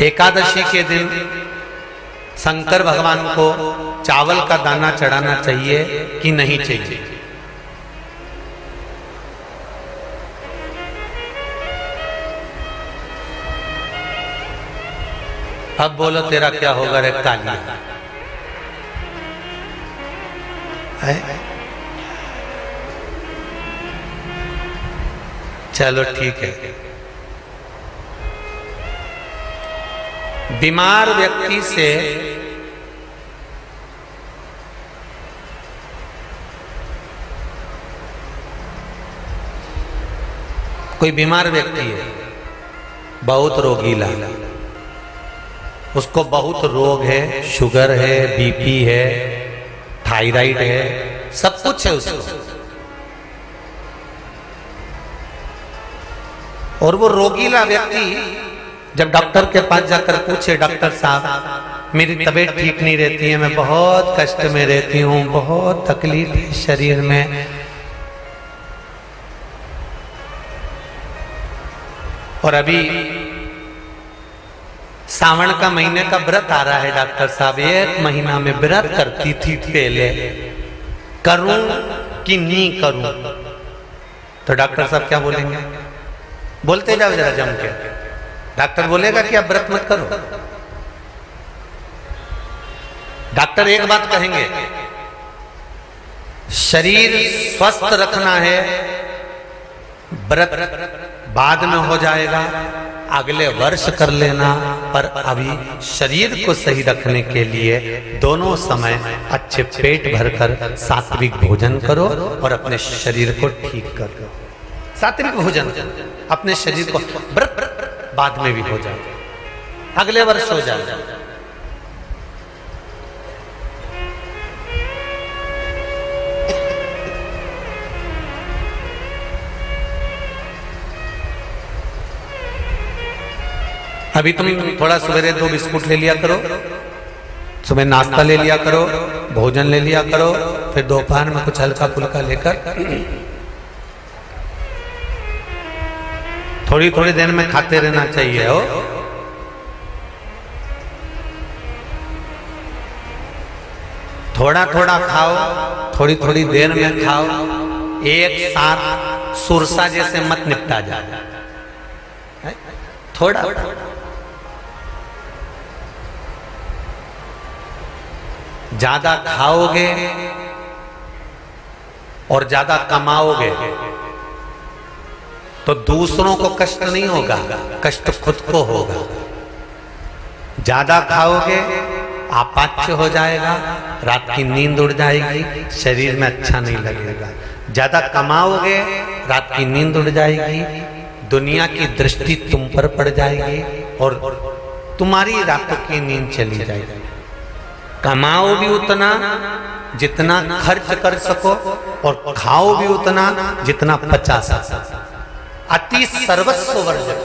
एकादशी के दिन शंकर भगवान को चावल का दाना चढ़ाना चाहिए कि नहीं चाहिए? अब बोलो तेरा क्या होगा रे कालिया? चलो ठीक है। बीमार व्यक्ति से कोई बीमार व्यक्ति है, बहुत रोगीला, उसको बहुत रोग है, शुगर है, बीपी है, थायराइड है, सब कुछ है उसको, और वो रोगीला व्यक्ति जब डॉक्टर के पास जाकर पूछे, डॉक्टर साहब मेरी तबीयत ठीक नहीं रहती है, मैं बहुत कष्ट में रहती हूँ, बहुत तकलीफ है शरीर में, और अभी सावन का महीने का व्रत आ रहा है डॉक्टर साहब, 1 महीना में व्रत करती थी पहले, करूं कि नहीं करूं? तो डॉक्टर साहब क्या बोलेंगे? बोलते जाओ जरा जम के। डॉक्टर बोलेगा कि आप व्रत मत करो। डॉक्टर एक बात कहेंगे, शरीर स्वस्थ रखना है, व्रत बाद में हो जाएगा, अगले वर्ष कर लेना, पर अभी शरीर को सही रखने के लिए दोनों समय अच्छे पेट भरकर सात्विक भोजन करो और अपने शरीर को ठीक करो। सात्विक भोजन अपने शरीर को, व्रत बाद में भी हो जाए, अगले वर्ष हो जाए। अभी तुम थोड़ा सवेरे 2 बिस्कुट ले लिया करो, सुबह नाश्ता ले लिया करो, भोजन ले लिया करो, फिर दोपहर में कुछ हल्का फुल्का लेकर थोड़ी थोड़ी देर में खाते रहना चाहिए हो। थोड़ा थोड़ा खाओ, थोड़ी थोड़ी देर में खाओ, एक साथ सुरसा जैसे मत निपटा जाए, थोड़ा ज्यादा खाओगे और ज्यादा कमाओगे तो दूसरों को कष्ट नहीं होगा, कष्ट खुद को होगा। ज्यादा खाओगे आपाच्य हो जाएगा, रात की नींद उड़ जाएगी, शरीर में अच्छा नहीं लगेगा। ज्यादा कमाओगे, रात की नींद उड़ जाएगी, दुनिया की दृष्टि तुम पर पड़ जाएगी और तुम्हारी रातों की नींद चली जाएगी। कमाओ भी उतना जितना खर्च कर सको और खाओ भी उतना जितना पचा सको। अति सर्वस्व वर्जक।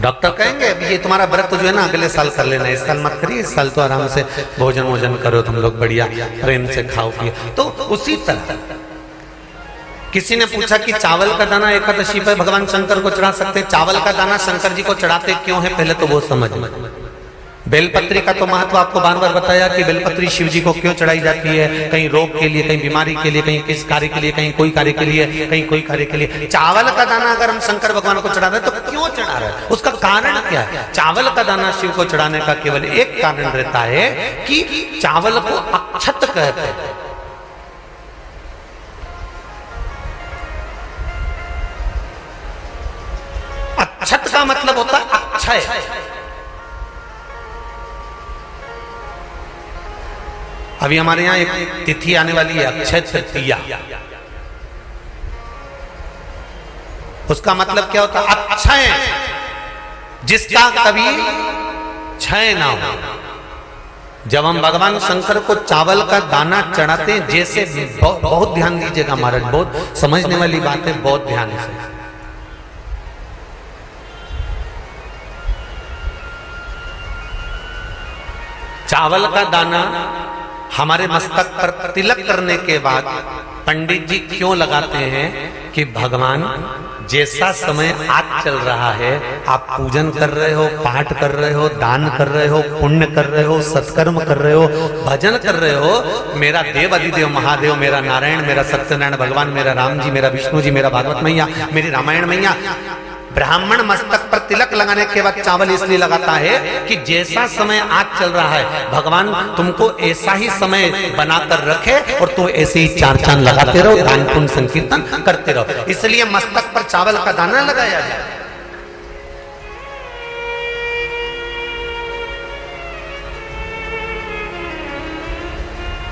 डॉक्टर कहेंगे अब ये तुम्हारा व्रत जो है ना अगले साल कर लेना, इस साल मत करिए, इस साल तो आराम से भोजन वोजन करो, तुम लोग बढ़िया प्रेम से खाओ पिए। तो उसी तरह किसी ने पूछा कि चावल का दाना एकादशी पर भगवान शंकर को चढ़ा सकते हैं? चावल का दाना शंकर जी को चढ़ाते क्यों है, पहले तो वो समझ। बेलपत्री का तो महत्व आपको बार बार बताया कि बेलपत्री शिव जी को क्यों चढ़ाई जाती है, कहीं रोग के लिए, कहीं बीमारी के लिए, कहीं किस कार्य के लिए, कहीं कोई कार्य के लिए, कहीं कोई कार्य के लिए। चावल का दाना अगर हम शंकर भगवान को चढ़ा रहे हैं तो क्यों चढ़ा रहे हैं, उसका कारण क्या है? चावल का दाना शिव को चढ़ाने का केवल एक कारण रहता है कि चावल को अक्षत कहते हैं। अक्षत का मतलब होता है अक्षय। अभी हमारे यहां एक तिथि आने वाली है, अक्षय तृतीया। उसका मतलब क्या होता है? अक्षय, जिसका कभी क्षय ना हो। जब हम भगवान शंकर को चावल का दाना चढ़ाते हैं, जैसे बहुत ध्यान दीजिएगा महाराज, बहुत समझने वाली बात है, बहुत ध्यान से। चावल का दाना हमारे मस्तक पर तिलक करने के बाद पंडित जी क्यों लगाते हैं कि भगवान जैसा समय आज चल रहा है, आप पूजन कर रहे हो, पाठ कर रहे हो, दान कर रहे हो, पुण्य कर रहे हो, सत्कर्म कर रहे हो, भजन कर रहे हो, मेरा देव अधिदेव महादेव, मेरा नारायण, मेरा सत्यनारायण भगवान, मेरा राम जी, मेरा विष्णु जी, मेरा भागवत मैया, मेरी रामायण मैया, ब्राह्मण मस्तक पर तिलक लगाने के बाद चावल इसलिए लगाता है कि जैसा समय आज चल रहा है, भगवान तुमको ऐसा ही समय बनाकर रखे और तुम ऐसे ही चार चांद लगाते रहो, दान पुण्य संकीर्तन करते रहो, इसलिए मस्तक पर चावल का दाना लगाया जाए।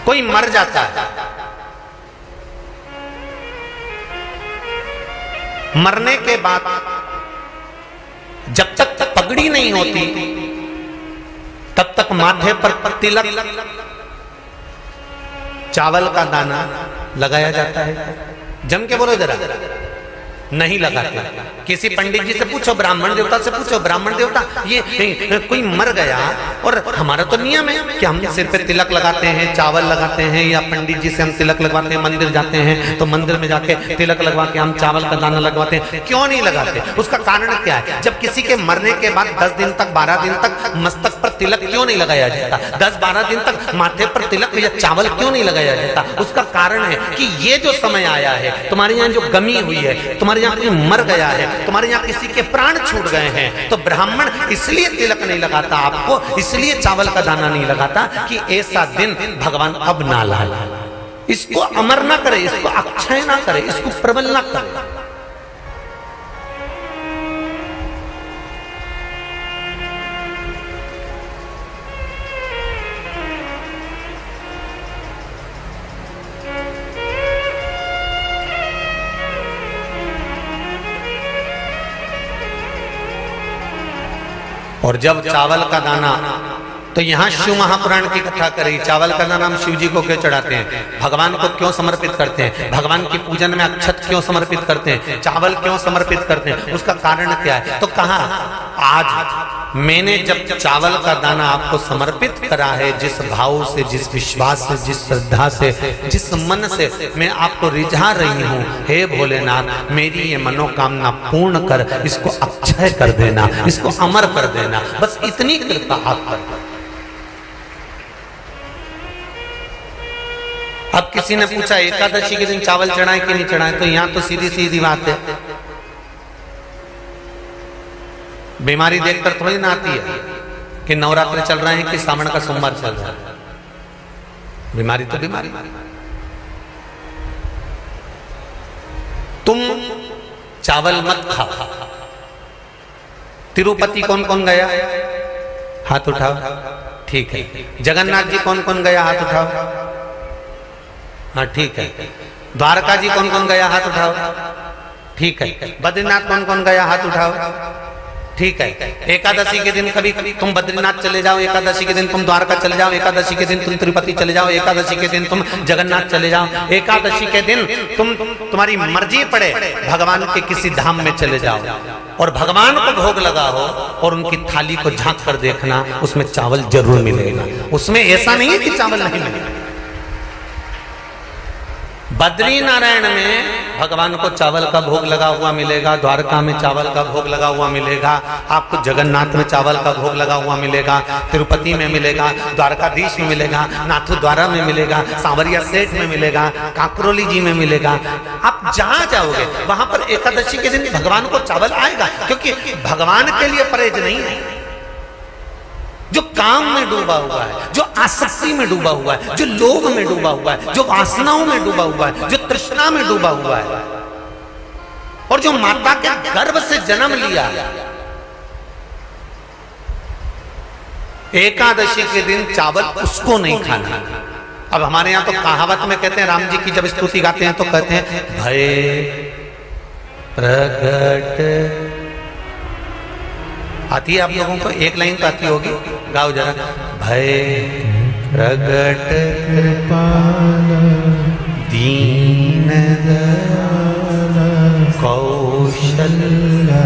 कोई मर जाता है, मरने के बाद जब तक पगड़ी नहीं होती तब तक माथे पर तिलक चावल का दाना लगाया जाता है। जम के बोलो जरा, नहीं लगाते। किसी पंडित जी से पूछो, ब्राह्मण देवता से पूछो, ब्राह्मण देवता ये कोई मर गया और हमारा तो नियम है कि हम सिर पे तिलक लगाते हैं, चावल लगाते हैं, या पंडित जी से हम तिलक लगवाते हैं, मंदिर जाते हैं तो मंदिर में जाके तिलक लगवा के हम चावल का दाना लगवाते हैं, क्यों नहीं लगाते? उसका कारण क्या है? जब किसी के मरने के बाद 10 दिन तक 12 दिन तक मस्तक पर तिलक क्यों नहीं लगाया जाता? 10-12 दिन तक माथे पर तिलक या चावल क्यों नहीं लगाया जाता? उसका कारण है कि ये जो समय आया है, तुम्हारे यहाँ जो गमी हुई है, तुम्हारे यहाँ कोई मर गया है, तुम्हारे यहाँ किसी के प्राण छूट गए हैं, तो ब्राह्मण इसलिए तिलक नहीं लगाता आपको, इसलिए चावल का दाना नहीं लगाता कि ऐसा दिन भगवान अब ना लाए, इसको अमर ना करे, इसको अक्षय ना करे, इसको प्रबल ना करे। और जब चावल का दाना, तो यहाँ शिव महापुराण की कथा करी, चावल का दाना हम शिव जी को क्यों चढ़ाते हैं, भगवान को क्यों समर्पित करते हैं, भगवान की पूजन में अक्षत क्यों समर्पित करते हैं, चावल क्यों समर्पित करते हैं, उसका कारण क्या है? तो कहा आज मैंने जब चावल का दाना आपको समर्पित करा है, जिस भाव से, जिस विश्वास से, जिस श्रद्धा से, जिस मन से मैं आपको रिझा रही हूँ, हे भोलेनाथ मेरी ये मनोकामना पूर्ण कर, इसको अक्षय कर देना, इसको अमर कर देना, बस इतनी कृपा आप कर। अब किसी ने पूछा एकादशी के दिन चावल चढ़ाए कि नहीं चढ़ाए, तो यहां तो सीधी सीधी बात है, बीमारी देखकर थोड़ी ना आती है कि नवरात्र चल रहे हैं कि सावन का सोमवार चल रहा है, बीमारी तो बीमारी। तुम चावल मत खाओ। तिरुपति कौन कौन गया? हाथ उठाओ। ठीक है। जगन्नाथ जी कौन कौन गया? हाथ उठाओ। हाँ ठीक है। द्वारका जी कौन कौन गया? हाथ उठाओ। ठीक है। बद्रीनाथ कौन कौन गया? हाथ उठाओ। ठीक है। एकादशी के दिन कभी तुम बद्रीनाथ चले जाओ, एकादशी के दिन तुम द्वारका चले जाओ, एकादशी के दिन तुम तिरुपति चले जाओ, एकादशी के दिन तुम जगन्नाथ चले जाओ, एकादशी के दिन तुम्हारी मर्जी पड़े भगवान के किसी धाम में चले जाओ और भगवान को भोग लगाओ और उनकी थाली को झांक कर देखना, उसमें चावल जरूर मिलेगा। उसमें ऐसा नहीं है कि चावल नहीं मिलेगा। बद्री नारायण में भगवान को चावल का भोग लगा हुआ मिलेगा, द्वारका में चावल का भोग लगा हुआ मिलेगा, आपको जगन्नाथ में चावल का भोग लगा हुआ मिलेगा, तिरुपति में मिलेगा, द्वारकाधीश में मिलेगा, नाथू द्वारा में मिलेगा, सांवरिया सेठ में मिलेगा, काकरोली जी में मिलेगा। आप जहां जाओगे वहां पर एकादशी के दिन भगवान को चावल आएगा, क्योंकि भगवान के लिए परहेज नहीं है। जो काम में डूबा हुआ है, जो आसक्ति में डूबा हुआ है, जो लोभ में डूबा हुआ है, जो वासनाओं में डूबा हुआ है, जो तृष्णा में डूबा हुआ है, और जो माता के गर्भ से जन्म लिया, एकादशी के दिन चावल उसको नहीं खाना। अब हमारे यहां तो कहावत में कहते हैं, राम जी की जब स्तुति गाते हैं तो कहते हैं भय प्रगट। आती है आप लोगों को? एक लाइन तो आती होगी, गाओ जरा। भय प्रगट दीन दयाल कौशल्या।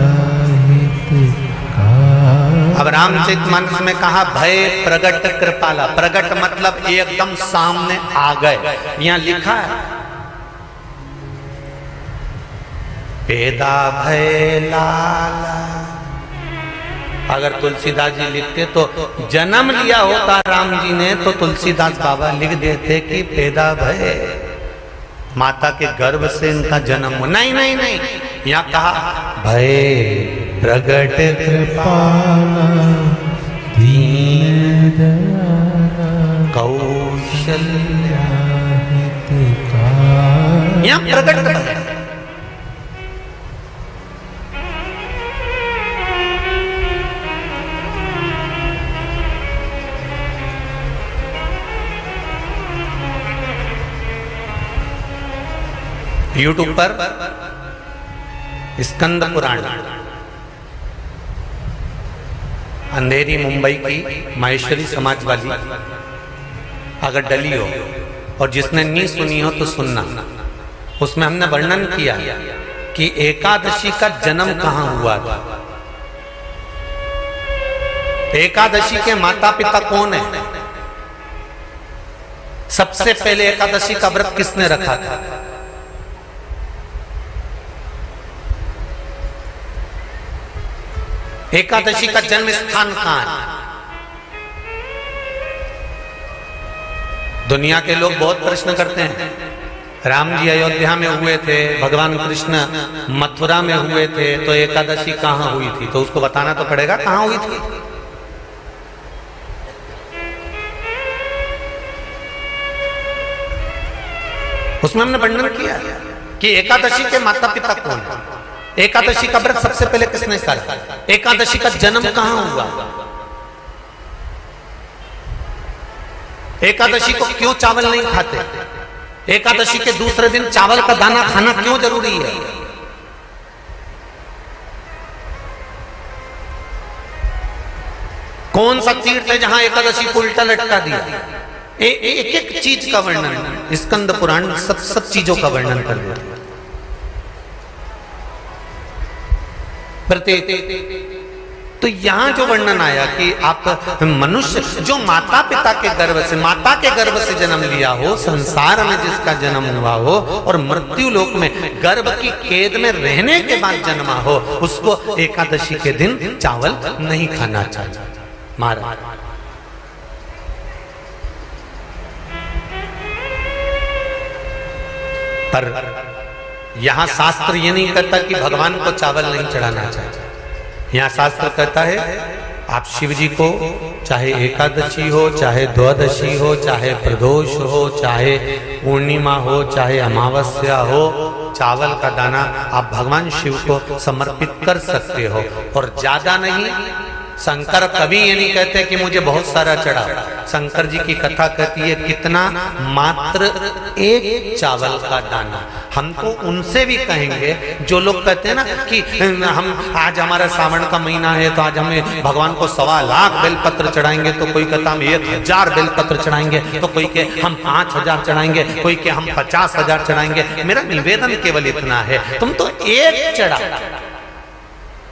अब रामचरितमानस में कहा भय प्रगट कृपाला। प्रगट मतलब एकदम सामने आ गए। यहां लिखा है पैदा भय लाला। अगर तुलसीदास जी लिखते तो जन्म लिया होता राम जी ने तो तुलसीदास बाबा लिख देते कि पैदा भय, माता के गर्भ से इनका जन्म हो। नहीं नहीं नहीं, यहाँ कहा भय प्रगट कृपाला दीन दयाला कौशल्या, यहाँ प्रगट भय। यूट्यूब पर स्कंद पुराण, अंधेरी मुंबई की माहेश्वरी समाज वाली अगर डली हो और जिसने नहीं सुनी हो तो सुनना। उसमें हमने वर्णन किया कि एकादशी का जन्म कहां हुआ था। एकादशी के माता पिता कौन है? सबसे पहले एकादशी का व्रत किसने रखा था? एकादशी का जन्म स्थान कहां है? दुनिया के लोग बहुत प्रश्न करते हैं, राम जी अयोध्या में हुए थे, भगवान कृष्ण मथुरा में हुए थे, तो एकादशी कहां हुई थी? तो उसको बताना तो पड़ेगा कहां हुई थी। उसमें हमने वर्णन किया कि एकादशी के माता पिता कौन है, एकादशी का व्रत सबसे पहले किसने करा, एकादशी का जन्म कहां हुआ, एकादशी को क्यों चावल नहीं खाते, एकादशी के दूसरे दिन चावल का दाना खाना क्यों जरूरी है। कौन सा तीर्थ है जहां एकादशी को उल्टा लटका दिया। एक एक चीज का वर्णन स्कंद पुराण सब चीजों का वर्णन कर दिया। तो यहां जो वर्णन आया कि आप मनुष्य जो माता पिता के गर्भ से, माता के गर्भ से जन्म लिया हो, संसार में जिसका जन्म हुआ हो और मृत्यु लोक में गर्भ की कैद में रहने के बाद जन्मा हो, उसको एकादशी के दिन चावल नहीं खाना चाहिए। महाराज पर यहां शास्त्र ये नहीं कहता कि भगवान को चावल नहीं चढ़ाना चाहिए। यहां शास्त्र कहता है आप शिव जी को चाहे एकादशी हो, चाहे द्वादशी हो, चाहे प्रदोष हो, चाहे पूर्णिमा हो, चाहे अमावस्या हो, चावल का दाना आप भगवान शिव को समर्पित कर सकते हो। और ज्यादा नहीं, शंकर कभी ये नहीं कहते कि मुझे बहुत सारा चढ़ा। शंकर जी की कथा कहती है कितना, मात्र एक चावल का दाना। हम तो उनसे भी कहेंगे जो लोग कहते हैं ना कि हम आज हमारा सावन का महीना है तो आज हमें भगवान को 1.25 लाख बेलपत्र चढ़ाएंगे, तो कोई कहता हम 1000 बेलपत्र चढ़ाएंगे, तो कोई के हम 5000 चढ़ाएंगे, कोई के हम 50,000 चढ़ाएंगे। मेरा निवेदन केवल इतना है, तुम तो एक चढ़ा।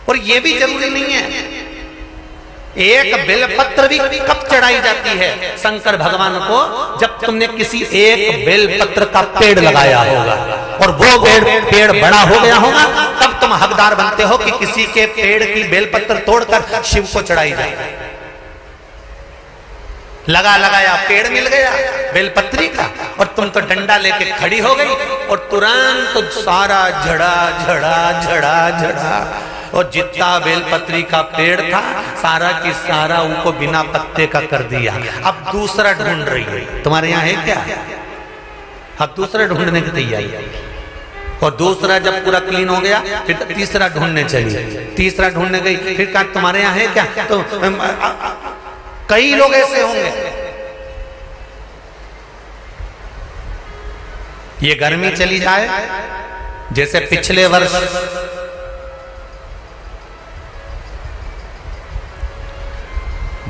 और ये भी जरूरी नहीं है, एक बेलपत्र भी कब चढ़ाई जाती है शंकर भगवान को, जब तुमने किसी एक बेलपत्र का पेड़ लगाया होगा और वो पेड़ बड़ा हो गया होगा, तब तुम हकदार बनते हो कि किसी के पेड़ की बेलपत्र तोड़कर शिव को चढ़ाई जाए। लगाया पेड़ मिल गया बेलपत्री का और तुम तो डंडा लेके खड़ी हो गई और तुरंत तो सारा झड़ा और जितना बेलपत्री का पेड़ था सारा की सारा उनको बिना पत्ते का कर दिया। अब दूसरा ढूंढ रही है। तुम्हारे यहाँ है क्या? अब दूसरा ढूंढने की तैयारी। और दूसरा जब पूरा क्लीन हो गया फिर तीसरा ढूंढने चली, तीसरा ढूंढने गई, फिर कहा तुम्हारे यहाँ है क्या? तो कई लोग ऐसे होंगे। ये गर्मी चली जाए, जैसे पिछले वर्ष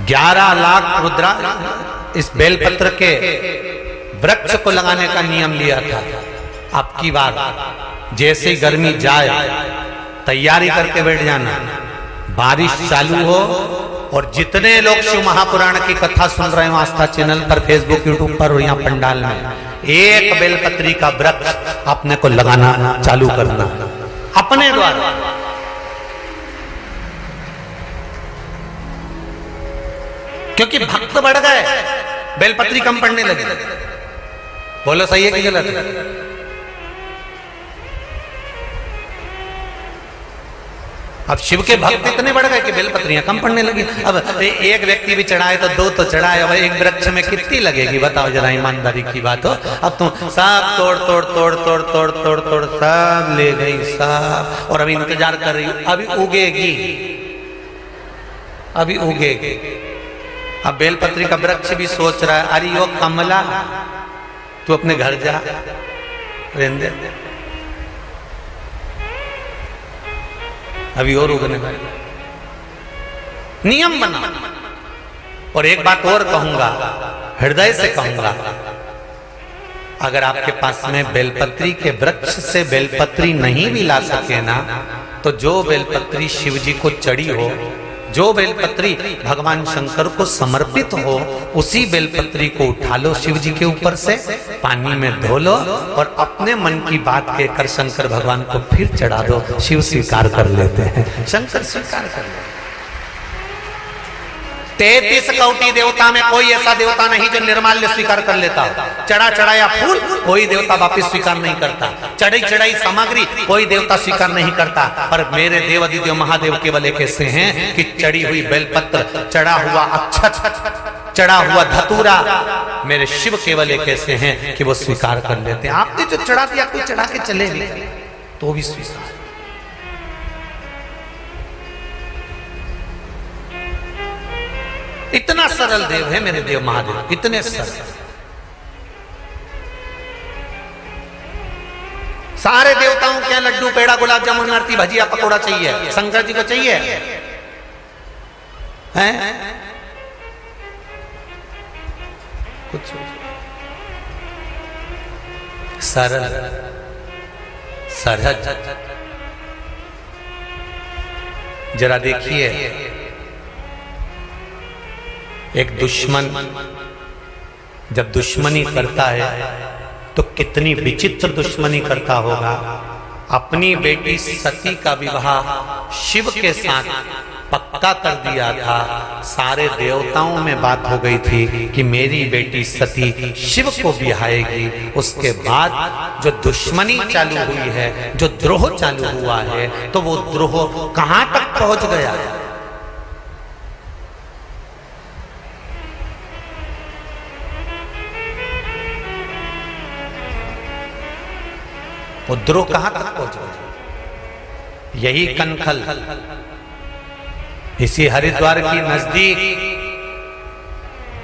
11 लाख रुद्रा इस बेलपत्र के वृक्ष को लगाने का नियम लिया था। अब की बार जैसे ही गर्मी जाए तैयारी करके बैठ जाना, बारिश चालू हो और जितने लोग शिव महापुराण की कथा सुन रहे हो आस्था चैनल पर, फेसबुक, यूट्यूब पर और यहाँ पंडाल में, एक बेलपत्री का वृक्ष अपने को लगाना चालू करना। अपने द्वारा। क्योंकि भक्त बढ़ गए, बेलपत्री कम पड़ने लगे। बोलो सही है कि गलत है? अब शिव के भक्त इतने बढ़ गए कि बेलपत्रियां कम पड़ने लगी। अब एक व्यक्ति भी चढ़ाए तो दो तो चढ़ाए, अब एक वृक्ष में कितनी लगेगी बताओ जरा, ईमानदारी की बात हो। अब तुम सब तोड़ तोड़ तोड़ तोड़ तोड़ तोड़ तोड़ सब ले गई सब, और अभी इंतजार कर रही, अभी उगेगी, अभी उगेगी। अब बेलपत्री का वृक्ष भी सोच रहा है, अरे यो कमला तू अपने घर जा, रहने दे, अभी और उगने वाले। नियम बना। और एक बात और कहूंगा, हृदय से कहूंगा, अगर आपके पास में बेलपत्री के वृक्ष से बेलपत्री नहीं भी ला सके ना, तो जो बेलपत्री शिव जी को चढ़ी हो, जो बेलपत्री भगवान शंकर को समर्पित हो, उसी बेलपत्री को उठा लो शिव जी के ऊपर से, पानी में धो लो और अपने मन की बात कहकर शंकर भगवान को फिर चढ़ा दो। शिव स्वीकार कर लेते हैं, शंकर स्वीकार कर लेते हैं। 33 कोटि देवता में कोई ऐसा देवता नहीं जो निर्माल्य स्वीकार कर लेता। चढ़ा चढ़ाया फूल कोई देवता वापिस स्वीकार नहीं करता, चढ़ी चढ़ाई सामग्री कोई देवता स्वीकार नहीं करता। पर मेरे देव अधिदेव महादेव केवल एक ऐसे हैं कि चढ़ी हुई बेलपत्र, चढ़ा हुआ अक्षत, चढ़ा हुआ धतूरा, मेरे शिव केवल एक ऐसे हैं कि वो स्वीकार कर लेते हैं। आपने जो चढ़ा दिया, कोई चढ़ा के चले भी तो भी स्वीकार। इतना सरल देव है मेरे देव महादेव, इतने सरल। सारे देवताओं के लड्डू पेड़ा गुलाब जामुन आरती भजिया पकौड़ा चाहिए, शंकर जी को चाहिए हैं कुछ सरल सरल। जरा देखिए, एक दुश्मन जब दुश्मनी करता है तो कितनी विचित्र दुश्मनी करता होगा। अपनी बेटी सती का विवाह शिव के साथ पक्का कर दिया था। सारे देवताओं में बात हो गई थी कि मेरी बेटी सती शिव को बिहाएगी। उसके बाद जो दुश्मनी चालू हुई है, जो द्रोह चालू हुआ है, तो वो द्रोह कहां तक पहुंच गया है? वो द्रोह कहां तक पहुंच गया? यही कनखल, इसी हरिद्वार की नजदीक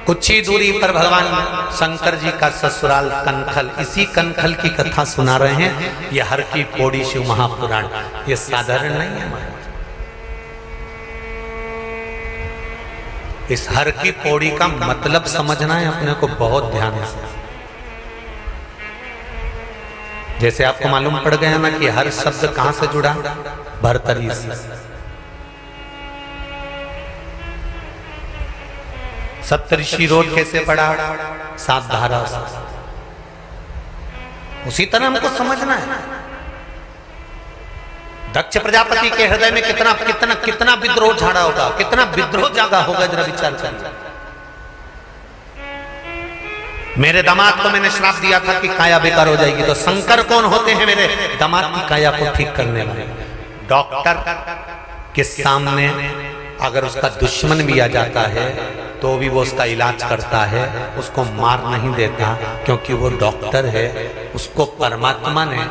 कुछ ही दूरी पर भगवान शंकर जी का ससुराल कनखल, इसी कनखल की कथा सुना रहे हैं। यह हर की पौड़ी शिव महापुराण, ये साधारण नहीं है महाराज। इस हर की पौड़ी का मतलब समझना है अपने को बहुत ध्यान से। जैसे आपको मालूम पड़ गया ना कि हर शब्द कहां से जुड़ा, भरतरी से। सप्तऋषि रोड कैसे पड़ा, 7 धारा से। उसी तरह हमको समझना है। दक्ष प्रजापति के हृदय में कितना कितना कितना विद्रोह झाड़ा होगा, कितना विद्रोह जागा होगा, जरा विचार करिए। मेरे दामाद को मैंने श्राप दिया था कि काया बेकार हो जाएगी, तो शंकर कौन होते हैं मेरे दामाद की काया को ठीक करने वाले? डॉक्टर के सामने अगर उसका दुश्मन भी आ जाता है तो भी वो उसका इलाज करता है, उसको मार नहीं देता, क्योंकि वो डॉक्टर है। उसको परमात्मा ने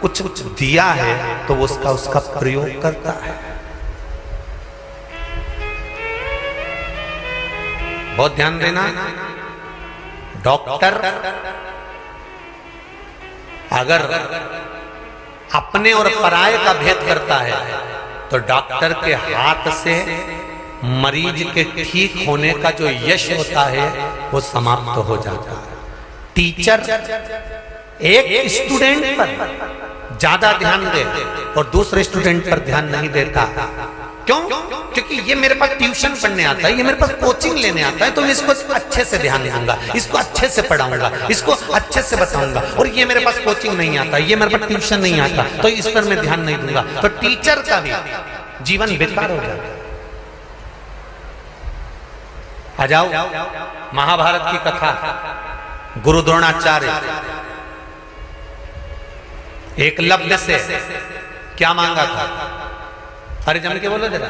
कुछ कुछ दिया है तो वो उसका प्रयोग करता है। बहुत ध्यान देना। डॉक्टर अगर अपने और पराये का भेद करता है तो डॉक्टर के हाथ से मरीज के ठीक होने का जो यश होता है वो समाप्त हो जाता है। टीचर एक स्टूडेंट पर ज्यादा ध्यान दे और दूसरे स्टूडेंट पर ध्यान नहीं देता क्यों? क्योंकि ये मेरे पास ट्यूशन पढ़ने आता है, ये मेरे पास कोचिंग लेने आता है, तो मैं इसको अच्छे से ध्यान दूंगा, इसको अच्छे से पढ़ाऊंगा, इसको अच्छे से बताऊंगा। और ये मेरे पास कोचिंग नहीं आता, ये मेरे पास ट्यूशन नहीं आता, तो इस पर मैं ध्यान नहीं दूंगा, तो टीचर का भी जीवन बेकार हो जाएगा। आ जाओ महाभारत की कथा। गुरु द्रोणाचार्य एकलव्य से क्या मांगा था? अरे जम के बोलो जरा।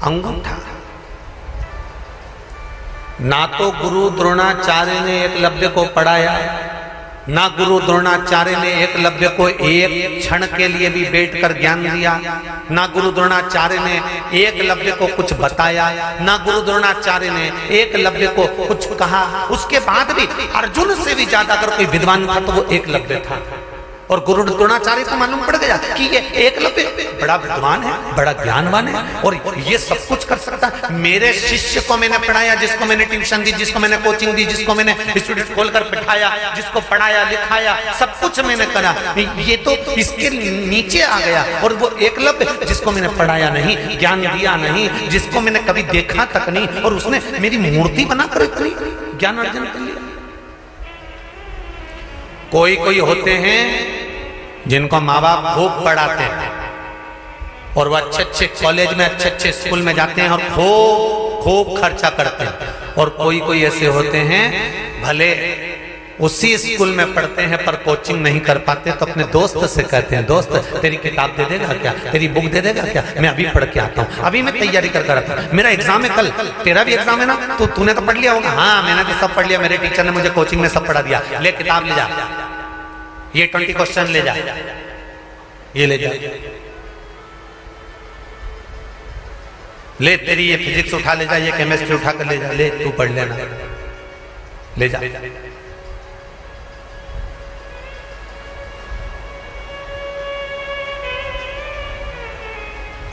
अंगूठा। ना तो गुरु द्रोणाचार्य ने एकलव्य को पढ़ाया, ना गुरु द्रोणाचार्य ने एकलव्य को एक क्षण के लिए भी बैठकर ज्ञान दिया, ना गुरु द्रोणाचार्य ने एकलव्य को कुछ बताया, ना गुरु द्रोणाचार्य ने एकलव्य को कुछ कहा। उसके बाद भी अर्जुन से भी ज्यादा अगर कोई विद्वान था तो वो एकलव्य था। और गुरु द्रोणाचार्य को मालूम पड़ गया कि ये एकलव्य बड़ा विद्वान है, बड़ा ज्ञानवान है और ये सब कुछ कर सकता है। मेरे शिष्य को मैंने पढ़ाया, जिसको मैंने ट्यूशन दी, जिसको मैंने कोचिंग दी, जिसको मैंने इंस्टीट्यूट खोलकर बिठाया, जिसको पढ़ाया लिखाया, सब कुछ मैंने करा, ये तो इसके नीचे आ गया। और वो एकलव्य जिसको मैंने पढ़ाया नहीं, ज्ञान दिया नहीं, जिसको मैंने कभी देखा तक नहीं, और उसने मेरी मूर्ति बनाकर इतनी ज्ञान अर्जन कर लिया। कोई कोई होते हैं जिनको माँ बाप खूब पढ़ाते हैं और वो अच्छे अच्छे कॉलेज में, अच्छे अच्छे स्कूल में जाते हैं और खूब खर्चा करते हैं। और कोई कोई ऐसे होते हैं भले उसी स्कूल में पढ़ते हैं पर कोचिंग नहीं कर पाते, तो अपने दोस्त से कहते हैं, दोस्त तेरी किताब दे देगा क्या, तेरी बुक दे देगा क्या, मैं अभी पढ़ के आता हूँ, अभी मैं तैयारी कर रहा था, मेरा एग्जाम है कल, तेरा भी एग्जाम है ना, तो तूने तो पढ़ लिया होगा। हाँ मैंने तो सब पढ़ लिया, मेरे टीचर ने मुझे कोचिंग में सब पढ़ा दिया, ले किताब ले जा, ये 20 क्वेश्चन ले जा, ये ले जा, ले तेरी ये फिजिक्स उठा ले जा, ये केमिस्ट्री उठा कर ले जा, ले तू पढ़ लेना, ले जा।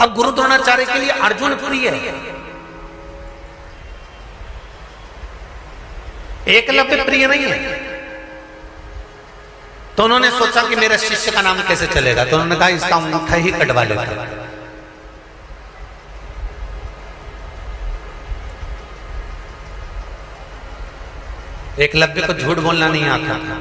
अब गुरु द्रोणाचार्य के लिए अर्जुन प्रिय है, एकलव्य प्रिय नहीं है। तो उन्होंने सोचा कि मेरे शिष्य का नाम कैसे चलेगा, तो उन्होंने कहा इसका अंगूठा ही कटवा लेता। एकलव्य को झूठ बोलना नहीं आता था।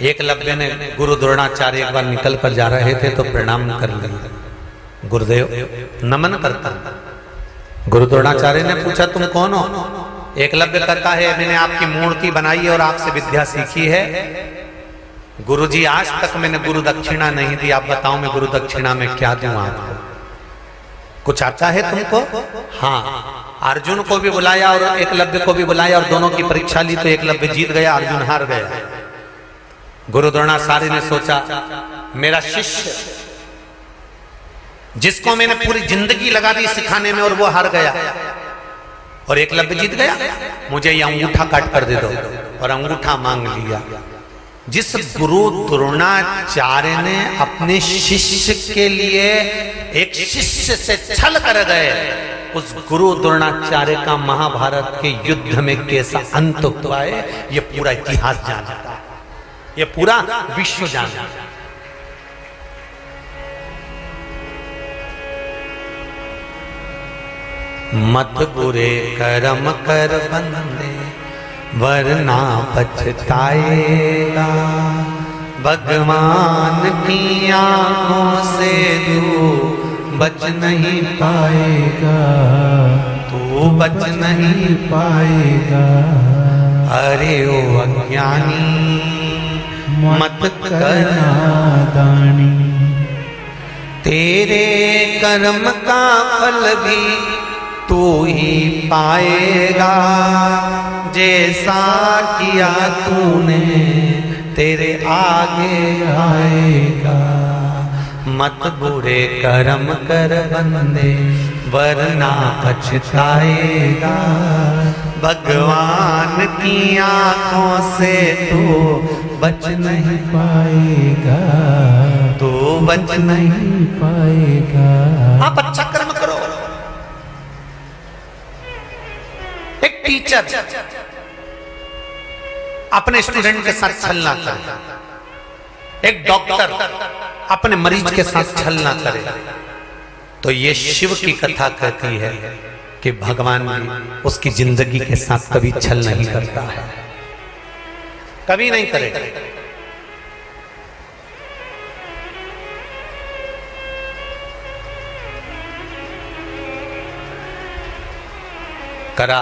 एकलव्य ने गुरु द्रोणाचार्य एक बार निकल कर जा रहे थे तो प्रणाम कर लिया, गुरुदेव नमन करता। गुरु द्रोणाचार्य ने पूछा तुम कौन हो? एकलव्य कहता है मैंने आपकी मूर्ति बनाई है और आपसे विद्या सीखी है। गुरुजी आज तक मैंने गुरु दक्षिणा नहीं दी, आप बताओ मैं गुरु दक्षिणा में क्या दूं आपको? कुछ आता है तुमको? हाँ। अर्जुन को भी बुलाया और एकलव्य को भी बुलाया और दोनों की परीक्षा ली, तो एकलव्य जीत गया, अर्जुन हार गया। गुरु द्रोणाचार्य ने सोचा मेरा शिष्य जिसको मैंने पूरी जिंदगी लगा दी सिखाने में और वो हार गया और एकलव्य जीत गया, मुझे ये अंगूठा काट कर दे दो। और अंगूठा मांग लिया। जिस गुरु द्रोणाचार्य ने अपने शिष्य के लिए एक शिष्य से छल कर गए, उस गुरु द्रोणाचार्य का महाभारत के युद्ध में कैसा अंत हुआ है ये पूरा इतिहास जानता है, ये पूरा विश्व जानता है। मत बुरे कर्म कर बंदे वरना पछताएगा, भगवान की आंखों से तू बच नहीं पाएगा, तू बच नहीं पाएगा। अरे ओ अज्ञानी मत करना दानी, तेरे कर्म का फल भी तू ही पाएगा, जैसा किया तूने तेरे आगे आएगा। मत बुरे कर्म कर बंदे वरना पछताएगा, भगवान की आंखों से तू बच नहीं पाएगा, तू बच नहीं पाएगा। आप अच्छा कर्म करो। एक टीचर अपने स्टूडेंट के साथ छल ना करे, एक डॉक्टर अपने मरीज के साथ छल ना करे। तो ये शिव की कथा कहती है कि भगवान भी उसकी जिंदगी के साथ कभी छल नहीं करता है, कभी नहीं करेगा। करा।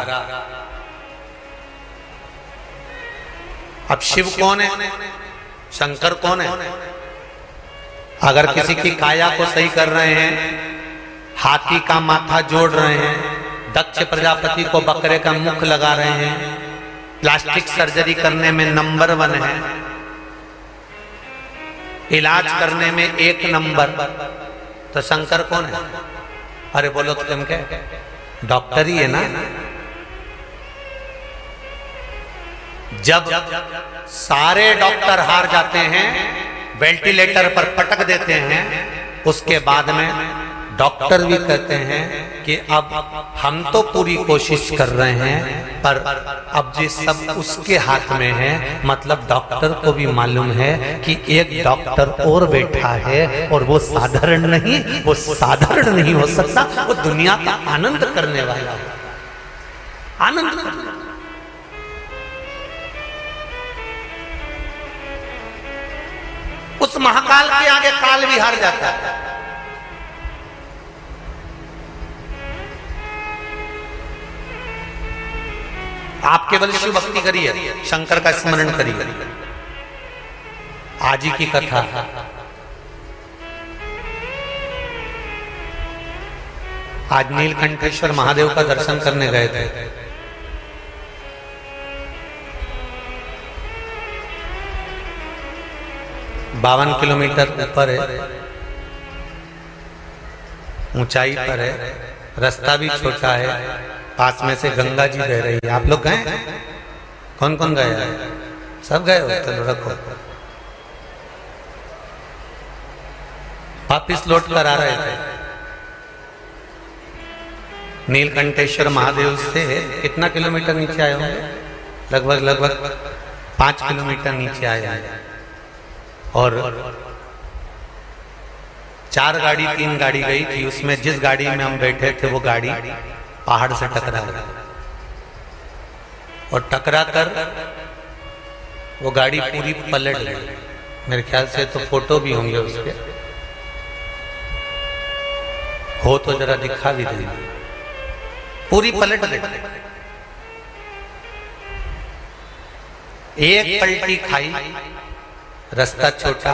अब शिव कौन है, शंकर कौन है? अगर किसी की काया को सही कर रहे हैं, हाथी का माथा जोड़ रहे हैं, दक्ष प्रजापति को बकरे का मुख लगा रहे हैं, प्लास्टिक सर्जरी करने में नंबर 1 है, इलाज करने में 1 नंबर, तो शंकर कौन है? अरे बोलो तो तुम क्या, डॉक्टर ही है ना। जब सारे डॉक्टर हार जाते हैं, वेंटिलेटर पर पटक देते हैं, उसके बाद में डॉक्टर भी कहते हैं कि अब हम तो पूरी कोशिश कर रहे हैं, पर अब ये सब उसके हाथ में है। मतलब डॉक्टर को भी मालूम है कि एक डॉक्टर और बैठा है और वो साधारण नहीं, वो साधारण नहीं हो सकता, वो दुनिया का आनंद करने वाला है, आनंद करने। उस महाकाल के आगे काल भी हार जाता है। आप केवल शिव भक्ति करिए, शंकर का स्मरण करिए। आज ही की कथा, आज नीलकंठेश्वर महादेव का दर्शन करने गए थे। बावन किलोमीटर ऊपर है, ऊंचाई पर है, रास्ता भी छोटा है, पास में से गंगा जी बह रही है। आप लोग गए? कौन कौन गए हैं? सब गए हो? चलो रखो। वापिस लौट कर आ रहे थे। नीलकंठेश्वर महादेव से कितना किलोमीटर नीचे आए होंगे? लगभग 5 किलोमीटर नीचे आए हैं। और 4 गाड़ी 3 गाड़ी गई थी, उसमें जिस गाड़ी में हम बैठे थे वो गाड़ी पहाड़ से टकरा गई, और टकरा कर वो गाड़ी पूरी पलट गई। मेरे ख्याल से तो फोटो भी होंगे उसके, हो तो जरा दिखा भी देना। पूरी पलट गई, एक पलटी खाई, रास्ता छोटा।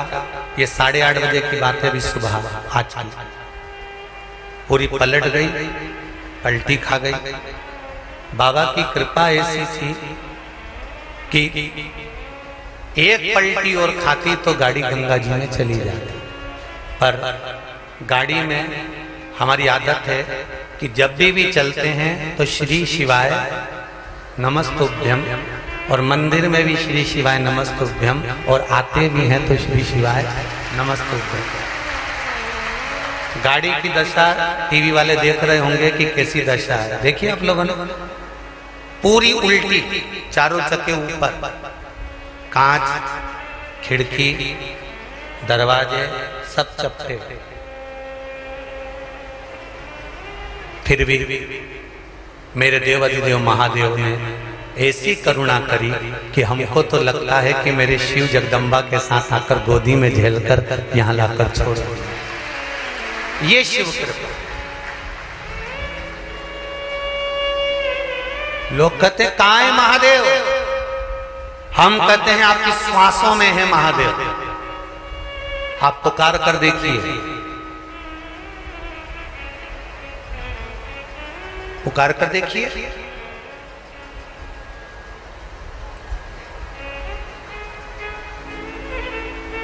ये 8:30 बजे की बात है, अभी सुबह आज की। पूरी पलट गई, पलटी खा गई। बाबा की कृपा ऐसी थी कि एक पलटी और खाती तो गाड़ी गंगा जी में चली जाती। पर गाड़ी में हमारी आदत है कि जब भी चलते हैं तो श्री शिवाय नमस्तुभ्यम, और मंदिर में भी श्री शिवाय नमस्तुभ्यम, और आते भी हैं तो श्री शिवाय नमस्तुभ्यम। गाड़ी की दशा टीवी वाले देख रहे होंगे कि कैसी दशा है। देखिए आप लोगों ने, पूरी उल्टी, चारों चक्के ऊपर, कांच, खिड़की, दरवाजे सब चपटे। फिर भी मेरे देव अधिदेव महादेव ने ऐसी करुणा करी कि हमको तो लगता है कि मेरे शिव जगदम्बा के साथ आकर गोदी में झेलकर यहाँ लाकर छोड़। ये शिव कृपा। लोग कहते कहाँ है महादेव? हम कहते हैं आपकी श्वासों में है महादेव। आप पुकार कर देखिए, पुकार कर देखिए।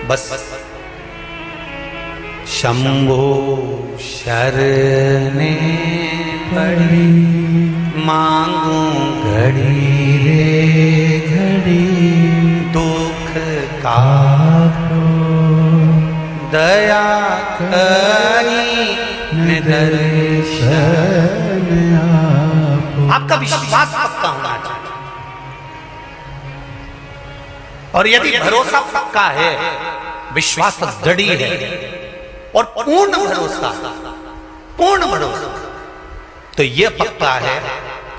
बस शंभो शरणे पड़ी, मांगू घड़ी रे घड़ी, दुख का दया करी दर्शन आपका विश्वास पक्का होना चाहिए। और यदि भरोसा पक्का है विश्वास दृढ़ है और पूर्ण भरोसा, पूर्ण भरोसा। तो ये पक्का है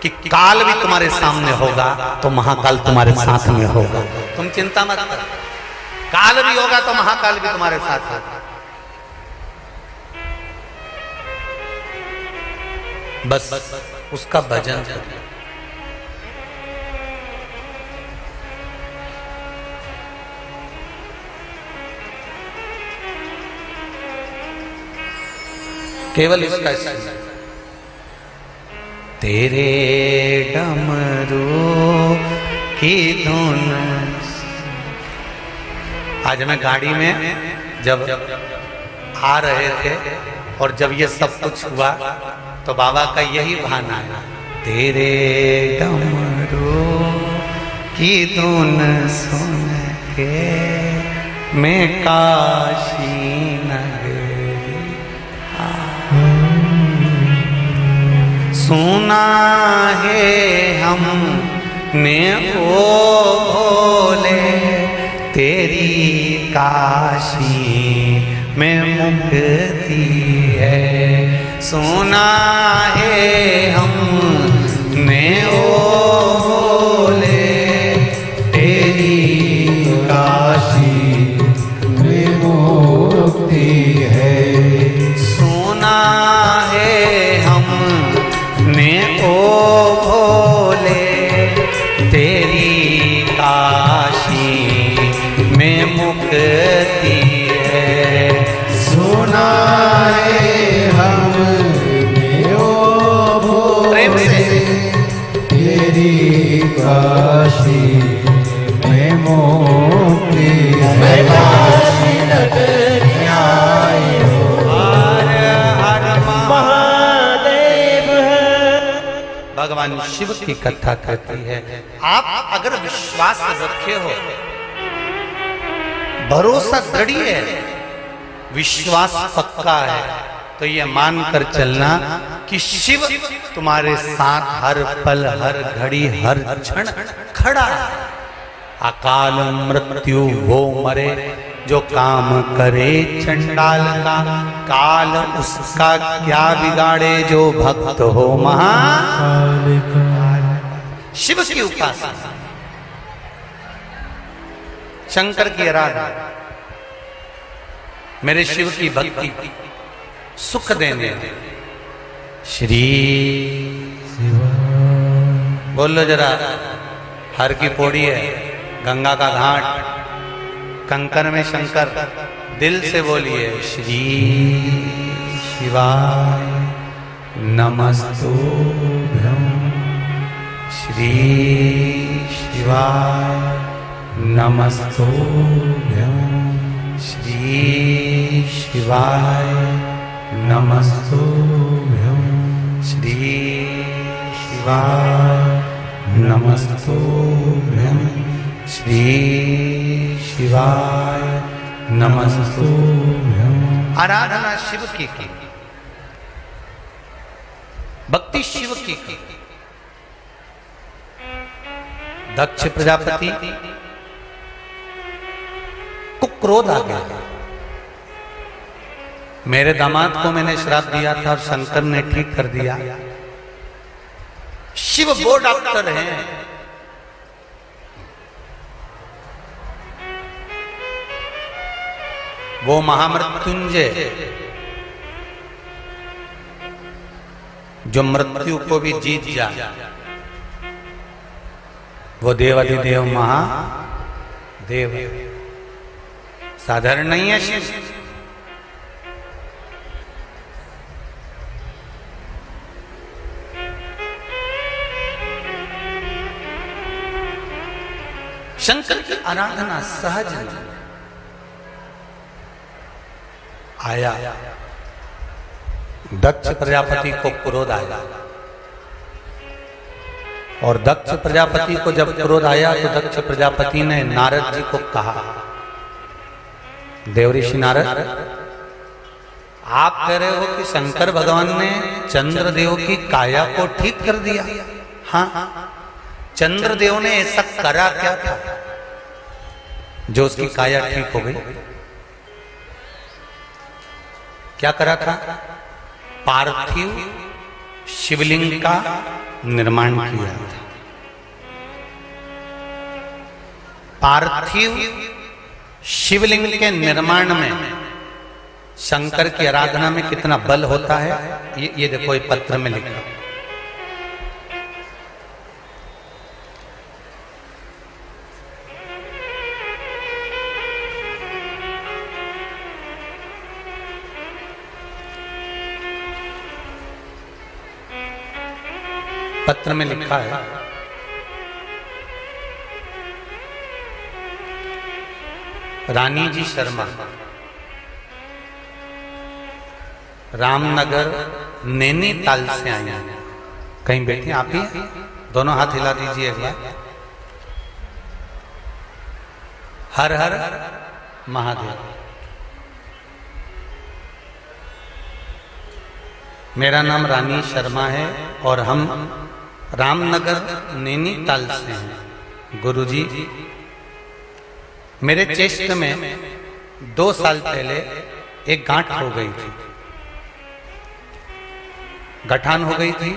कि काल भी तुम्हारे सामने होगा तो महाकाल तुम्हारे साथ में होगा। तुम चिंता मत करो, काल भी होगा तो महाकाल भी तुम्हारे साथ होगा। बस उसका भजन करो। केवल इसका तेरे डमरू की धुन। आज मैं गाड़ी में जब आ रहे थे और जब ये सब कुछ हुआ तो बाबा का यही भान आया, तेरे डमरू की धुन सुन के मैं काशी नगरी सुना है हमने ओ भोले, तेरी काशी में मुक्ति है। सुना है हमने ओ भोले, तेरी काशी में मुक्ति है। सुना है हमने ओ भोले, तेरी काशी में मुक्ति है। सुना है हमने ओ भोले, तेरी काशी में मुक्ति है। काशी नगरी आयो, हर हर महादेव है। भगवान शिव की कथा कहती है, आप अगर विश्वास रखे हो, भरोसा दृढ़ है, विश्वास पक्का है, तो ये मानकर चलना कि शिव तुम्हारे साथ हर पल, हर घड़ी, हर क्षण खड़ा है। अकाल मृत्यु वो मरे जो काम करे चंडाल का, काल उसका क्या बिगाड़े जो भक्त हो महाकाल का। शिव की उपासना, शंकर की आराधना, मेरे शिव की भक्ति सुख देने। श्री बोलो जरा, हर की पौड़ी है, गंगा का घाट, कंकन में शंकर, दिल से बोलिए श्री शिवाय नमस्तुभ्यं, श्री शिवाय नमस्तुभ्यं, श्री शिवाय नमस्तुभ्यं, श्री शिवाय नमस्तुभ्यं, श्री शिवाय नमस्तुभ्यं। आराधना शिव की, भक्ति शिव की। दक्ष प्रजापति को क्रोध आ गया, मेरे दामाद को मैंने श्राप दिया था और शंकर ने ठीक कर दिया। शिव वो डॉक्टर हैं, वो महामृत्युंजय जो मृत्यु को भी जीत जाए, वो देवाधिदेव महादेव, साधारण नहीं है शिव। शंकर की आराधना सहज नहीं। आया दक्ष प्रजापति को क्रोध आया, और दक्ष प्रजापति को जब क्रोध आया तो दक्ष प्रजापति ने नारद जी को कहा, देवऋषि नारद, आप कह रहे हो कि शंकर भगवान ने चंद्रदेव की काया को ठीक कर दिया। हाँ, चंद्रदेव ने ऐसा करा क्या था जो उसकी काया ठीक हो गई? क्या करा था? पार्थिव शिवलिंग का निर्माण किया था। पार्थिव शिवलिंग के निर्माण में शंकर की आराधना में कितना बल होता है, ये देखो, ये पत्र में लिखा। पत्र में लिखा है, रानी जी शर्मा, रामनगर नैनीताल से आई हैं। कहीं बैठी आप ही? दोनों हाथ हिला दीजिए एक बार। हर हर महादेव। मेरा नाम रानी शर्मा है और हम रामनगर नैनीताल से हैं। गुरुजी, मेरे चेस्ट में 2 साल पहले एक गांठ हो गई थी, गठान हो गई थी,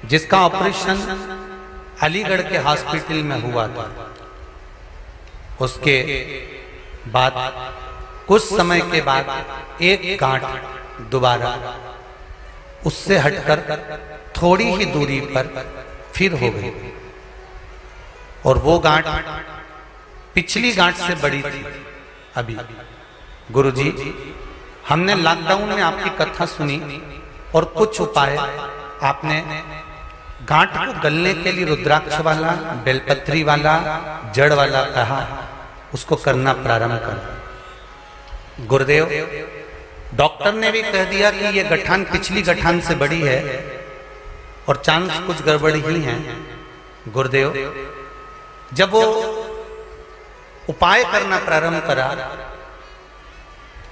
जिसका ऑपरेशन अलीगढ़ के हॉस्पिटल में हुआ था। उसके बाद कुछ समय के बाद एक गांठ दोबारा उससे हटकर थोड़ी ही दूरी पर फिर हो गई, और वो गांठ पिछली गांठ से बड़ी थी। अभी गुरुजी, हमने लॉकडाउन में आपकी कथा सुनी और कुछ उपाय आपने गांठ को गलने के लिए रुद्राक्ष वाला, बेलपत्री वाला, जड़ वाला कहा, उसको करना प्रारंभ कर। गुरुदेव, डॉक्टर ने भी कह दिया कि ये गठान पिछली गठान से बड़ी है और चांस कुछ गड़बड़ ही है। गुरुदेव, जब वो उपाय करना प्रारंभ करा,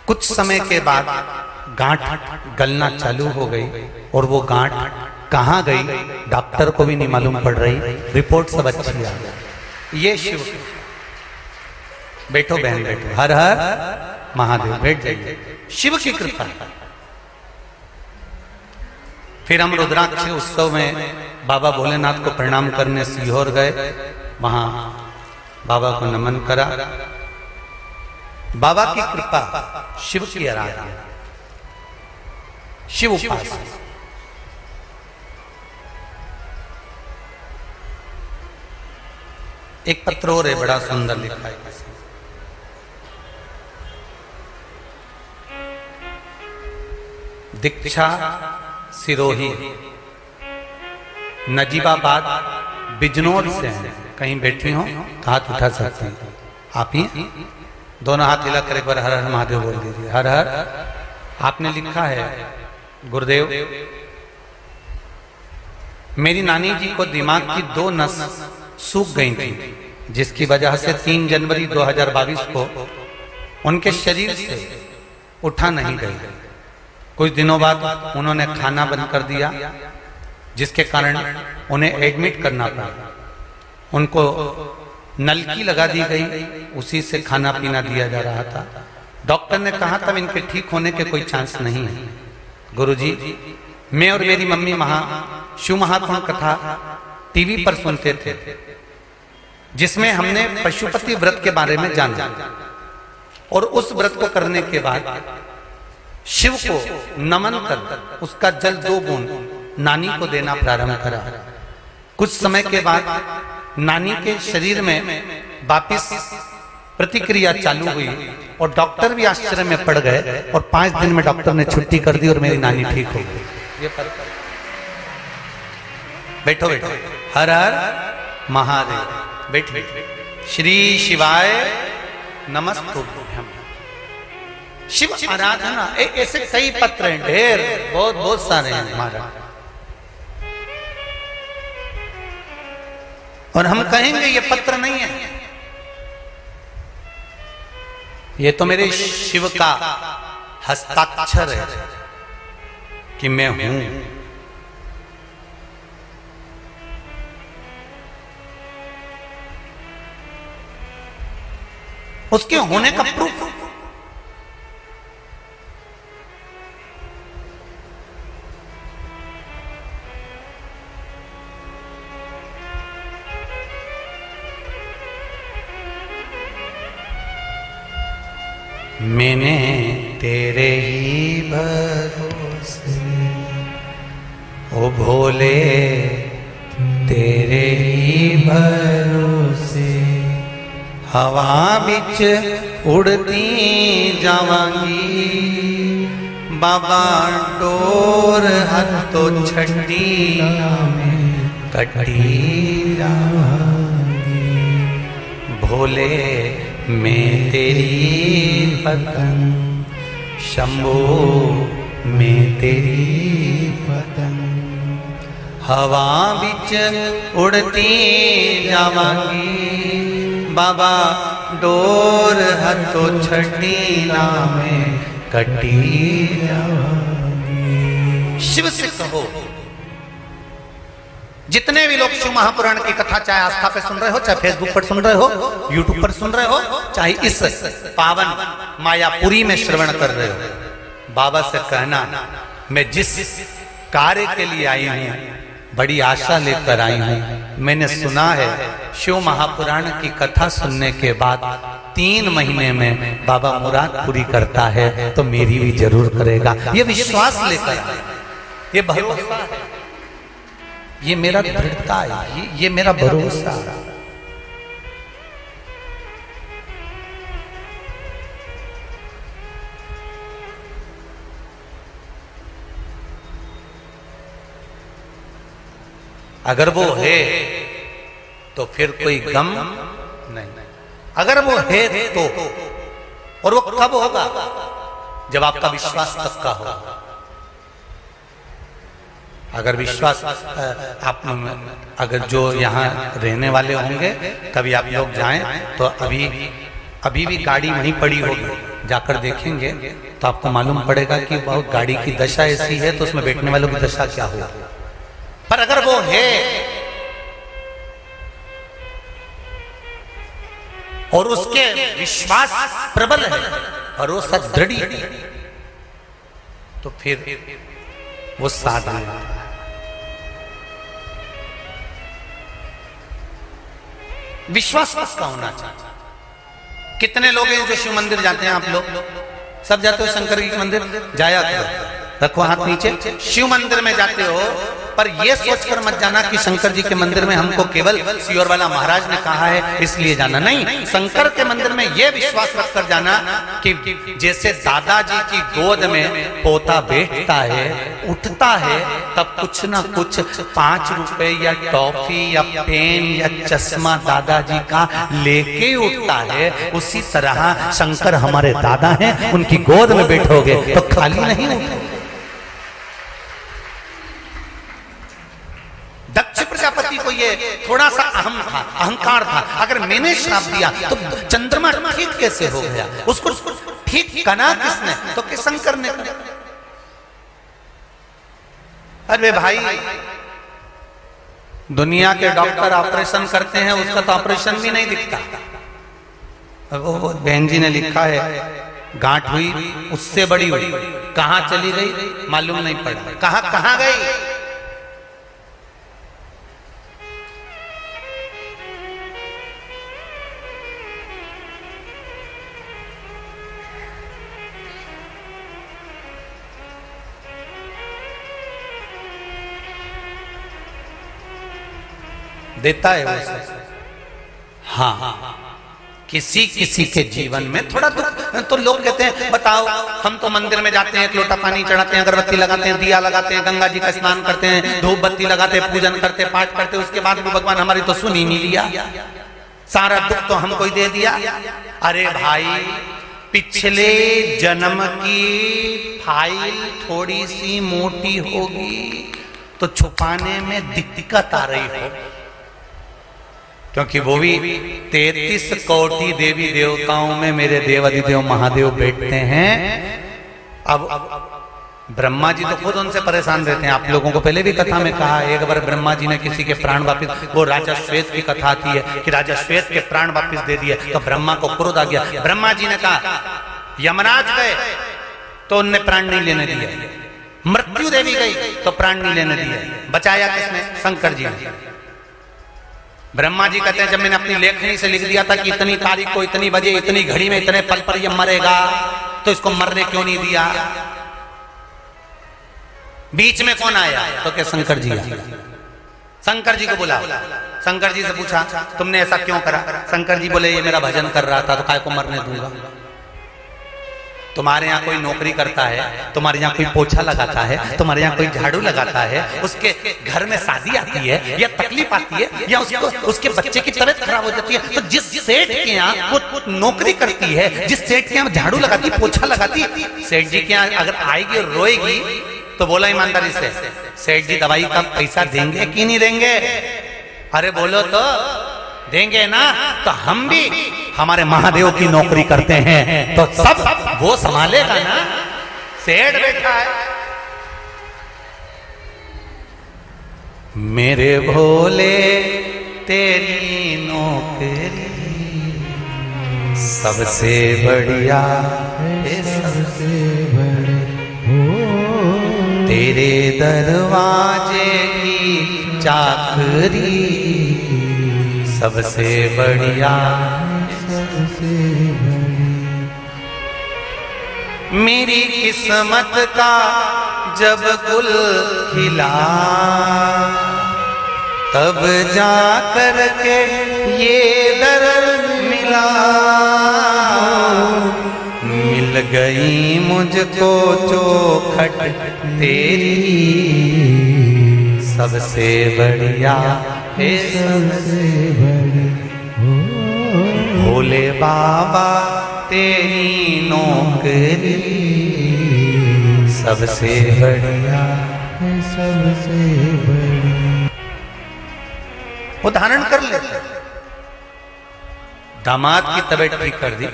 कुछ समय के बाद गांठ गलना चालू हो गई, और वो गांठ कहां गई डॉक्टर को भी नहीं मालूम पड़ रही। रिपोर्ट सब अच्छी आ गई। ये शिव, बैठो बहन बैठो, हर हर महादेव, बैठ जाइए। शिव की कृपा। फिर हम रुद्राक्ष उत्सव में बाबा भोलेनाथ को प्रणाम करने सीहोर गए, वहां बाबा को नमन करा। बाबा की कृपा, शिव की आराधना, शिव उपासना। एक पत्र और है, बड़ा सुंदर लिखा है। दीक्षा सिरोही, नजीबाबाद, बिजनौर से हैं। कहीं बैठी हो तो हाथ उठा सकते हैं। आप ही दोनों हाथ हिला कर एक बार हर हर महादेव बोल दीजिए। हर हर। आपने लिखा है, गुरुदेव, मेरी नानी जी को दिमाग की 2 नस सूख गई थी, जिसकी वजह से 3 जनवरी 2022 को उनके शरीर से उठा नहीं गई। कुछ दिनों बाद उन्होंने खाना बंद कर दिया, जिसके कारण उन्हें एडमिट करना पड़ा। उनको नलकी लगा दी गई, उसी से खाना पीना दिया जा रहा था। डॉक्टर ने कहा तब इनके ठीक होने के कोई चांस नहीं है। गुरुजी, मैं और मेरी मम्मी शिव महात्मा कथा टीवी पर सुनते थे, जिसमें हमने पशुपति व्रत के बारे में जाना, और उस व्रत को करने के बाद शिव को नमन कर उसका जल 2 बूंद नानी को देना प्रारंभ करा। कुछ समय के बाद नानी के शरीर में वापिस प्रतिक्रिया चालू हुई, और डॉक्टर भी आश्चर्य में पड़ गए, और 5 दिन में डॉक्टर ने छुट्टी कर दी और मेरी नानी ठीक हो गई। बैठो बैठो, हर हर महादेव, बैठिए। श्री शिवाय नमस्तुभ्यं। शिव आराधना, ऐसे कई पत्र हैं, ढेर, बहुत बहुत सारे हैं हमारा, और हम कहेंगे ये पत्र नहीं है, ये तो मेरे शिव का हस्ताक्षर है कि मैं हूं। उसके होने का प्रूफ मैंने तेरे ही भरोसे, ओ भोले तेरे ही भरोसे, हवा बिच उड़ती जावांगी, बाबा डोर हथों छड़ी में कटी जावांगी, भोले मैं तेरी पतंग, शंभो मैं तेरी पतंग, हवा बिच उड़ती जावांगी, बाबा डोर हथों छड़ी में कटी जावांगी। शिव से कहो, जितने भी लोग शिव महापुराण की कथा चाहे आस्था पे सुन रहे हो, चाहे फेसबुक पर सुन रहे हो, यूट्यूब पर सुन रहे हो, चाहे इस पावन मायापुरी में श्रवण कर रहे हो, बाबा से कहना मैं जिस कार्य के लिए आई हूं, बड़ी आशा लेकर आई हूं। मैंने सुना है शिव महापुराण की कथा सुनने के बाद 3 महीने में बाबा मुराद पूरी करता है, तो मेरी भी जरूर करेगा। ये विश्वास लेकर, ये भरोसा है, ये मेरा दृढ़ता है, ये मेरा भरोसा है। अगर वो है तो फिर कोई गम नहीं, अगर वो है तो, और वो कब होगा? जब आपका विश्वास पक्का होगा। अगर विश्वास आप, अगर जो यहाँ रहने वाले होंगे, कभी आप लोग जाएं तो अभी भी गाड़ी वहीं पड़ी होगी, जाकर देखेंगे तो आपको मालूम पड़ेगा कि बहुत गाड़ी की दशा ऐसी है, तो उसमें बैठने वालों की दशा क्या होगी। पर अगर वो है और उसके विश्वास प्रबल है, भरोसा दृढ़ है, तो फिर वो साधन है। विश्वास पक्का होना चाहिए। कितने लोग हैं जो शिव मंदिर जाते हैं? आप लोग सब जाते हो शंकर जी के मंदिर? जाया करो, रखो हाथ नीचे। शिव मंदिर में जाते हो, पर यह सोचकर मत जाना कि शंकर जी के मंदिर में हमको केवल सियोर वाला महाराज ने कहा है इसलिए जाना। नहीं, शंकर के मंदिर में यह विश्वास रखकर जाना कि जैसे दादाजी की गोद में पोता बैठता है, उठता है, तब कुछ ना कुछ 5 रुपए या टॉफी या पेन या चश्मा दादाजी का लेके उठता है। उसी तरह शंकर हमारे दादा हैं, उनकी गोद में बैठोगे तो खाली नहीं उठोगे। दक्ष प्रजापति को ये थोड़ा सा अहंकार था, अगर मैंने श्राप दिया तो चंद्रमा ठीक कैसे हो गया? उसको ठीक कना किसने? तो कि शंकर ने कना। अरे भाई, दुनिया के डॉक्टर ऑपरेशन करते हैं, उसका तो ऑपरेशन भी नहीं दिखता। वो बहन जी ने लिखा है, गांठ हुई उससे बड़ी हुई, कहां चली गई मालूम नहीं पड़ा। कहां गई? देता है वो। हाँ, किसी के जीवन में थोड़ा दुख, तो लोग कहते हैं बताओ, हम तो मंदिर में जाते हैं, एक लोटा पानी चढ़ाते हैं, अगरबत्ती लगाते हैं, दिया लगाते हैं, गंगा जी का स्नान करते हैं, धूप बत्ती लगाते हैं, पूजन करते हैं, पाठ करते हैं, उसके बाद भी भगवान हमारी तो सुन ही नहीं लिया, सारा दुख तो हमको ही दे दिया। अरे भाई, पिछले जन्म की फाइल थोड़ी सी मोटी होगी तो छुपाने में दिक्कत आ रही हो, क्योंकि वो भी 33 कोटि देवी देवताओं में मेरे देवाधिदेव महादेव बैठते हैं। अब ब्रह्मा जी तो खुद उनसे परेशान रहते हैं। आप लोगों को पहले भी कथा में कहा, एक बार ब्रह्मा जी ने किसी के प्राण वापिस, वो राजा श्वेत की कथा आती है कि राजा श्वेत के प्राण वापिस दे दिए, तो ब्रह्मा को क्रोध आ गया। ब्रह्मा जी ने कहा, यमराज गए तो उनने प्राण नहीं लेने दिए, मृत्यु देवी गई तो प्राण नहीं लेने दिए, बचाया किसने? शंकर जी ने। ब्रह्मा जी कहते हैं जब मैंने अपनी लेखनी से लिख दिया था कि इतनी तारीख को इतनी बजे इतनी घड़ी में इतने पल पर ये मरेगा, तो इसको मरने क्यों नहीं दिया? बीच में कौन आया? तो क्या शंकर जी आया। शंकर जी को बुला, शंकर जी से पूछा तुमने ऐसा क्यों करा? शंकर जी बोले ये मेरा भजन कर रहा था तो काय को मरने दूंगा। तुम्हारे यहाँ कोई नौकरी करता है, तुम्हारे यहाँ कोई पोछा लगाता है, तुम्हारे यहाँ कोई झाड़ू लगाता है, उसके घर में शादी आती है या तकलीफ आती है या उसके बच्चे की तबीयत खराब हो जाती है, तो जिस सेठ के यहाँ वो नौकरी करती है, जिस सेठ के यहाँ झाड़ू लगाती, पोछा लगाती, सेठ जी के यहाँ अगर आएगी और रोएगी तो बोला ईमानदारी से सेठ जी दवाई का पैसा देंगे कि नहीं देंगे? अरे बोलो तो देंगे ना। तो हम भी हमारे महादेव की नौकरी करते हैं तो सब वो संभालेगा ना। सेठ बैठा है, मेरे भोले तेरी नौकरी सबसे बढ़िया है, सबसे बड़े तेरे दरवाजे की चाकरी सबसे बढ़िया, सबसे बड़ी। मेरी किस्मत का जब गुल खिला तब जा कर के ये दर मिला, मिल गई मुझको चौखट तेरी सबसे बढ़िया है, सबसे बड़ी भोले बाबा तेरी नौकरी सबसे बढ़िया है, सबसे बड़ी। उदाहरण कर लेते, दामाद की तबीयत ठीक कर दी,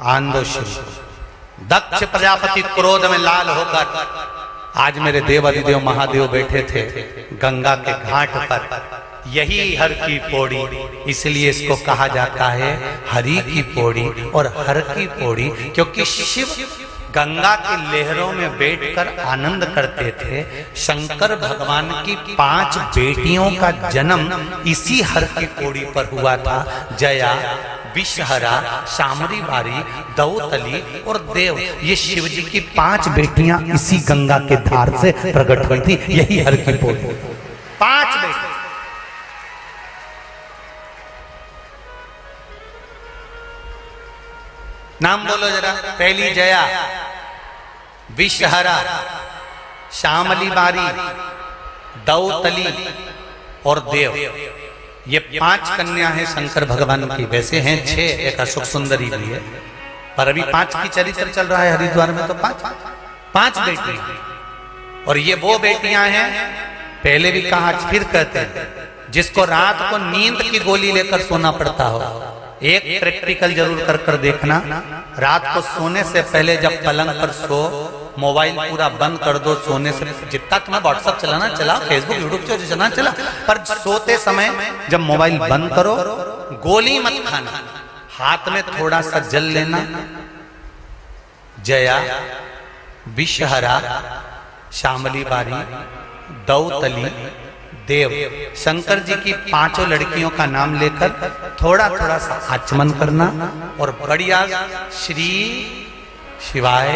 आंदो शुरू। दक्ष प्रजापति क्रोध में लाल होकर, आज मेरे देवाधिदेव महादेव बैठे थे गंगा के घाट पर, यही हर की पौड़ी, इसलिए इसको कहा जाता है हरि की पौड़ी और हर की पौड़ी, क्योंकि शिव गंगा की लहरों में बैठकर आनंद करते थे। शंकर भगवान की 5 बेटियों का जन्म इसी हर की पौड़ी पर हुआ था। जया, विषहरा, शामरी बारी, दौतली और देव, ये शिव जी की 5 बेटियां इसी गंगा के धार से प्रकट हुई थी, यही हर की पौड़ी। 5 बेटी। नाम बोलो जरा। पहली जया, विषहरा, श्यामली बारी, दौतली और देव, ये 5 कन्या है शंकर भगवान की। वैसे हैं 6, एक अशोक सुंदरी भी है, पर अभी 5 की चरित्र चल रहा है हरिद्वार में, तो 5 बेटियां। और ये वो बेटियां हैं, पहले भी कहा फिर कहते हैं, जिसको रात को नींद की गोली लेकर सोना पड़ता हो। एक प्रैक्टिकल जरूर कर देखना, रात को सोने से पहले जब पलंग पर सो, मोबाइल पूरा बंद कर दो। सोने से जितना तुम्हें व्हाट्सएप चलाना चला, फेसबुक यूट्यूब चलाना चला, पर सोते समय जब मोबाइल बंद करो, गोली मत खाना, हाथ में थोड़ा सा जल लेना। जया, विषहरा, श्यामली बारी, दौतली, देव, शंकर जी की 5 लड़कियों का नाम लेकर थोड़ा थोड़ा सा आचमन करना और बढ़िया श्री शिवाय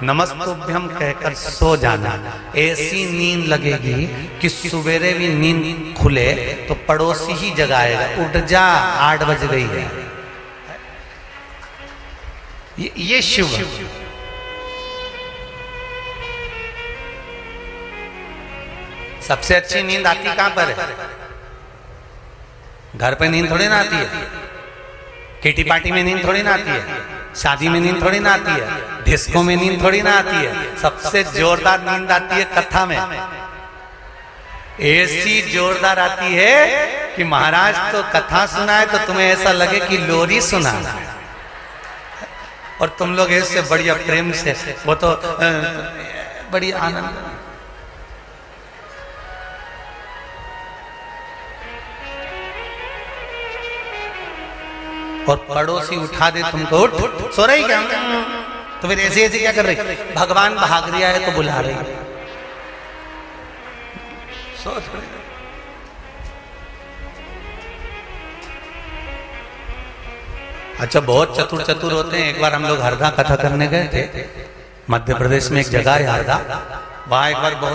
नमस्तुभ्यम कहकर सो जाना। ऐसी नींद लगेगी कि सवेरे भी नींद खुले तो पड़ोसी ही जगाएगा, उठ जा 8 बज गई है। ये शिव। सबसे अच्छी नींद आती कहां पर है? घर पे नींद थोड़ी ना आती है, किटी पार्टी में नींद थोड़ी ना आती है, शादी में नींद थोड़ी ना आती है, डिस्को में नींद थोड़ी ना आती है। सबसे जोरदार नींद आती है कथा में। ऐसी जोरदार आती है कि महाराज तो कथा सुनाए तो तुम्हें ऐसा लगे कि लोरी सुना, और तुम लोग ऐसे बढ़िया प्रेम से, वो तो बड़ी आनंद। और पड़ोसी उठा दे तुमको, उठ सो रही क्या? तो फिर ऐसे ऐसे क्या कर रही? भगवान भाग रिया है तो बुला रही। अच्छा, बहुत चतुर चतुर होते हैं। एक बार हम लोग हरदा कथा करने गए थे, मध्य प्रदेश में एक जगह है हरदा, वहां एक बार बहुत